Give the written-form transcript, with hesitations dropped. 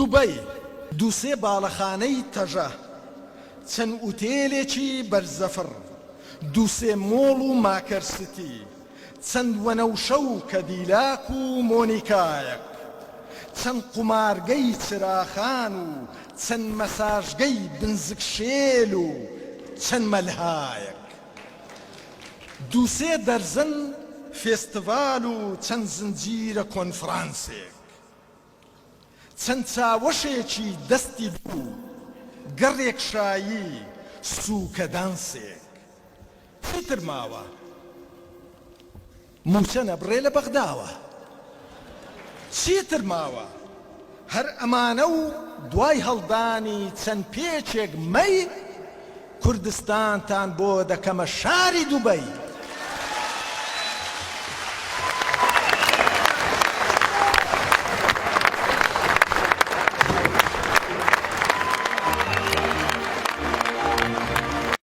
دووبەی دووسێ باڵەخانەی تەژە، چەند ئوتێلێکی بەرزەفر، دووسێ مۆڵ و ماکەرستی، چەند وەنەوشە و کەدیلاک و مۆنیکایەک، چەند قومارگەی چراخان و چەند مەساژگەی بنزکشێل و چەند مەلهایەک، دووسێ دەرزن فێستیڤال و چەند زنجیرە کۆنفرانسێک، چەند چاوەشێکی دەستی دوو، گەڕێک شایی، سووکە دانسێک. چیتر ماوە؟ موچە نەبڕێ لە بەغداوە. چیتر ماوە؟ هەر ئەمانە و دوای هەڵدانی چەند پێچێک مەی کوردستانتان بۆ دەکەمە شاری دووبەی.